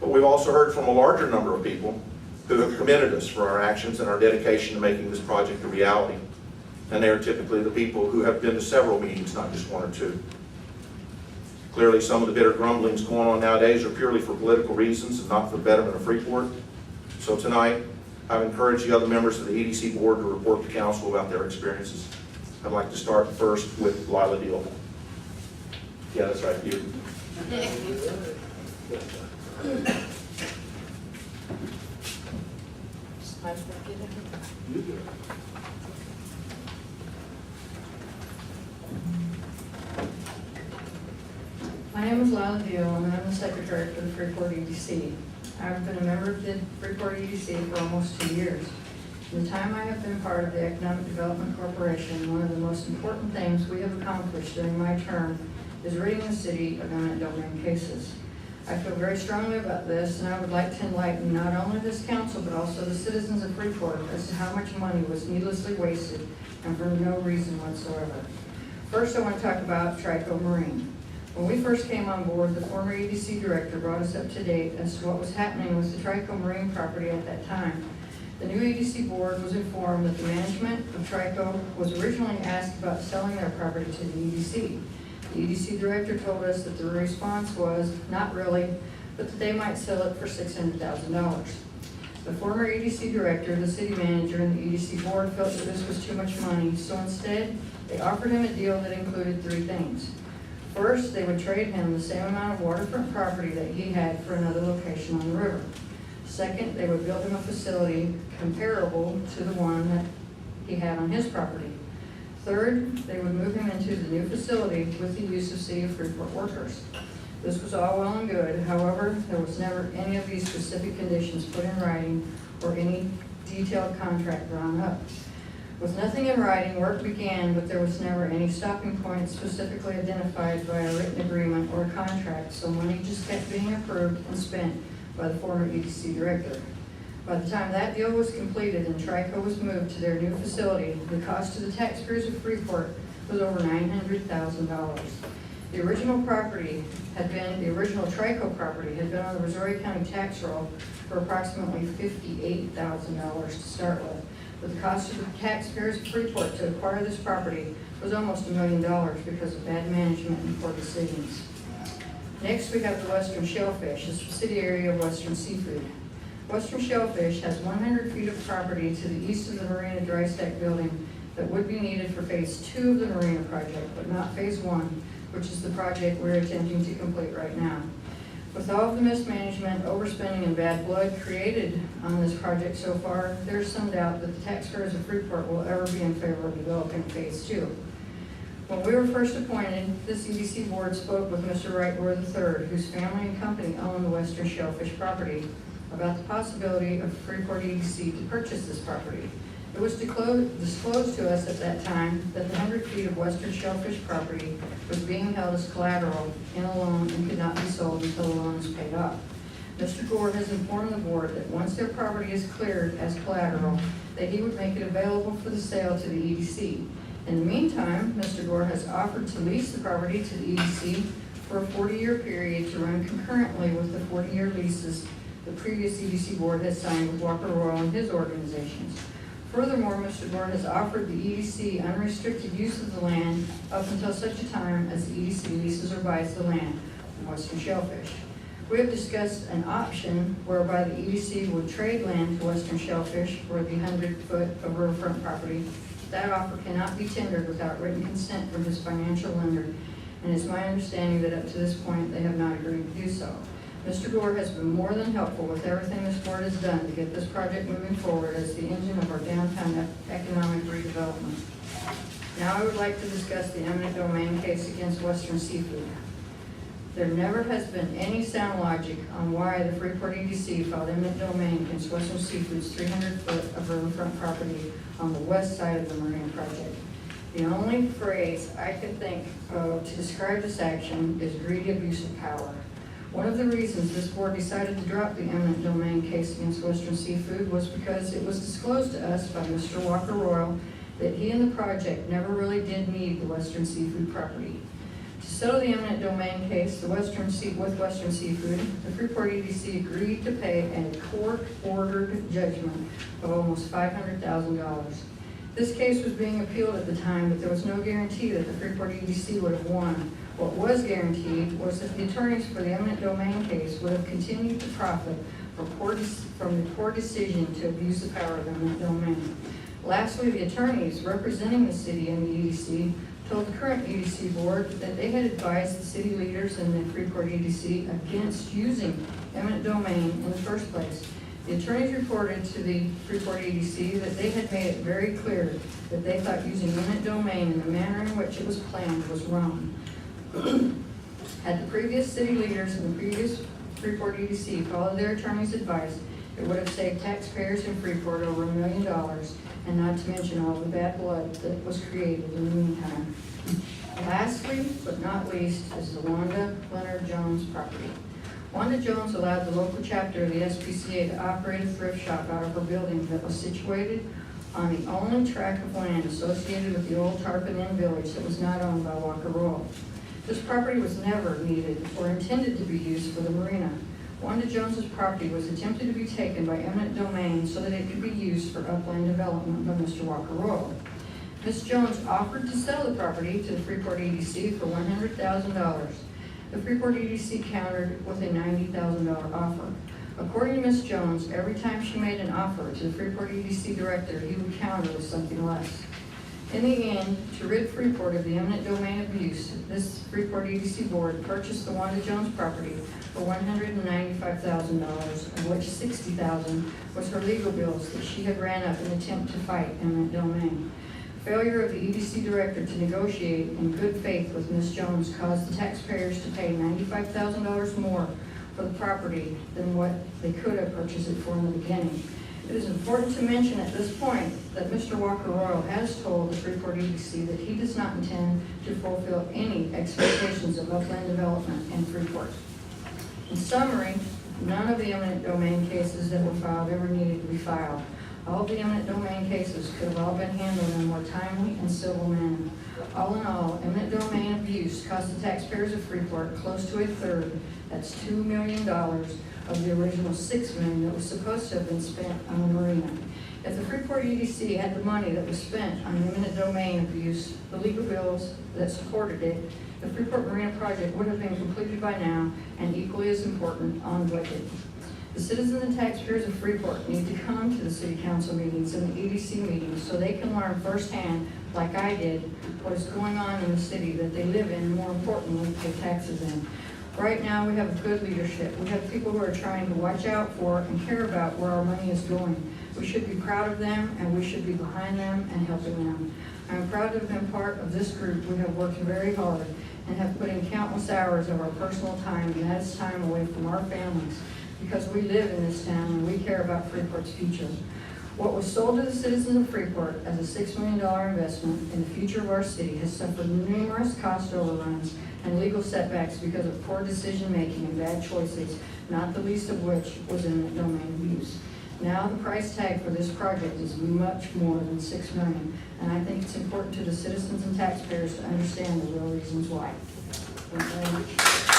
But we've also heard from a larger number of people who have commended us for our actions and our dedication to making this project a reality. And they are typically the people who have been to several meetings, not just one or two. Clearly, some of the bitter grumblings going on nowadays are purely for political reasons and not for the betterment of Freeport. So tonight, I've encouraged the other members of the EDC board to report to council about their experiences. I'd like to start first with Lila Diehl. Yeah, that's right, you. My name is Lila Diehl, and I'm the secretary for the Freeport EDC. I've been a member of the Freeport EDC for almost 2 years. In the time I have been part of the Economic Development Corporation, one of the most important things we have accomplished during my term is ridding the city of eminent domain cases. I feel very strongly about this, and I would like to enlighten not only this council, but also the citizens of Freeport as to how much money was needlessly wasted and for no reason whatsoever. First, I want to talk about Trico Marine. When we first came on board, the former EDC director brought us up to date as to what was happening with the Trico Marine property at that time. The new EDC board was informed that the management of Trico was originally asked about selling their property to the EDC. The EDC director told us that the response was, not really, but that they might sell it for $600,000. The former EDC director, the city manager, and the EDC board felt that this was too much money, so instead, they offered him a deal that included 3 things. First, they would trade him the same amount of waterfront property that he had for another location on the river. Second, they would build him a facility comparable to the one that he had on his property. Third, they would move him into the new facility with the use of City of Freeport workers. This was all well and good. However, there was never any of these specific conditions put in writing or any detailed contract drawn up. With nothing in writing, work began, but there was never any stopping point specifically identified by a written agreement or a contract, so money just kept being approved and spent by the former EDC director. By the time that deal was completed and Trico was moved to their new facility, the cost to the taxpayers of Freeport was over $900,000. The original Trico property had been on the Missouri County tax roll for approximately $58,000 to start with. But the cost to the taxpayers of Freeport to acquire this property was almost $1 million because of bad management and poor decisions. Next, we have the Western Shellfish, a subsidiary of Western Seafood. Western Shellfish has 100 feet of property to the east of the Marina dry stack building that would be needed for phase 2 of the Marina project, but not phase 1, which is the project we're attempting to complete right now. With all of the mismanagement, overspending, and bad blood created on this project so far, there's some doubt that the taxpayers of Freeport will ever be in favor of developing phase 2. When we were first appointed, this EDC board spoke with Mr. Wright-Ward III, whose family and company own the Western Shellfish property, about the possibility of Freeport EDC to purchase this property. It was disclosed to us at that time that the 100 feet of Western Shellfish property was being held as collateral in a loan and could not be sold until the loan is paid off. Mr. Gore has informed the board that once their property is cleared as collateral, that he would make it available for the sale to the EDC. In the meantime, Mr. Gore has offered to lease the property to the EDC for a 40-year period to run concurrently with the 40-year leases the previous EDC board has signed with Walker Royal and his organizations. Furthermore, Mr. Gore has offered the EDC unrestricted use of the land up until such a time as the EDC leases or buys the land from Western Shellfish. We have discussed an option whereby the EDC would trade land to Western Shellfish for the 100 foot of riverfront property. That offer cannot be tendered without written consent from his financial lender, and it's my understanding that up to this point they have not agreed to do so. Mr. Gore has been more than helpful with everything this board has done to get this project moving forward as the engine of our downtown economic redevelopment. Now I would like to discuss the eminent domain case against Western Seafood. There never has been any sound logic on why the Freeport EDC filed eminent domain against Western Seafood's 300 foot of riverfront property on the west side of the Marina project. The only phrase I could think of to describe this action is greedy abuse of power. One of the reasons this board decided to drop the eminent domain case against Western Seafood was because it was disclosed to us by Mr. Walker Royal that he and the project never really did need the Western Seafood property. To settle the eminent domain case, with Western Seafood, the Freeport EDC agreed to pay a court-ordered judgment of almost $500,000. This case was being appealed at the time, but there was no guarantee that the Freeport EDC would have won. What was guaranteed was that the attorneys for the eminent domain case would have continued to profit from the poor decision to abuse the power of eminent domain. Lastly, the attorneys representing the city and the EDC told the current EDC board that they had advised the city leaders and the Freeport EDC against using eminent domain in the first place. The attorneys reported to the Freeport EDC that they had made it very clear that they thought using eminent domain in the manner in which it was planned was wrong. Had the previous city leaders and the previous Freeport EDC followed their attorney's advice, it would have saved taxpayers in Freeport over $1 million, and not to mention all the bad blood that was created in the meantime. Lastly, but not least, is the Wanda Leonard Jones property. Wanda Jones allowed the local chapter of the SPCA to operate a thrift shop out of her building that was situated on the only tract of land associated with the old Tarpon Inn village that was not owned by Walker Royal. This property was never needed or intended to be used for the marina. Wanda Jones's property was attempted to be taken by eminent domain so that it could be used for upland development by Mr. Walker Royal. Ms. Jones offered to sell the property to the Freeport EDC for $100,000. The Freeport EDC countered with a $90,000 offer. According to Ms. Jones, every time she made an offer to the Freeport EDC director, he would counter with something less. In the end, to rid Freeport of the eminent domain abuse, this Freeport EDC board purchased the Wanda Jones property for $195,000, of which $60,000 was her legal bills that she had ran up in an attempt to fight eminent domain. Failure of the EDC director to negotiate in good faith with Ms. Jones caused the taxpayers to pay $95,000 more for the property than what they could have purchased it for in the beginning. It is important to mention at this point that Mr. Walker Royal has told the Freeport EDC that he does not intend to fulfill any expectations of upland development in Freeport. In summary, none of the eminent domain cases that were filed ever needed to be filed. All of the eminent domain cases could have all been handled in a more timely and civil manner. All in all, eminent domain abuse cost the taxpayers of Freeport close to a third, that's $2 million, of the original $6 million that was supposed to have been spent on the marina. If the Freeport EDC had the money that was spent on eminent domain abuse, the legal bills that supported it, the Freeport Marina project would have been completed by now, and equally as important, on budget. The citizens and taxpayers of Freeport need to come to the city council meetings and the EDC meetings so they can learn firsthand, like I did, what is going on in the city that they live in, and more importantly, pay taxes in. Right now, we have good leadership. We have people who are trying to watch out for and care about where our money is going. We should be proud of them, and we should be behind them and helping them. I'm proud to have been part of this group. We have worked very hard and have put in countless hours of our personal time, and that is time away from our families, because we live in this town and we care about Freeport's future. What was sold to the citizens of Freeport as a $6 million investment in the future of our city has suffered numerous cost overruns and legal setbacks because of poor decision-making and bad choices, not the least of which was eminent domain abuse. Now the price tag for this project is much more than $6 million, and I think it's important to the citizens and taxpayers to understand the real reasons why. Thank you very much.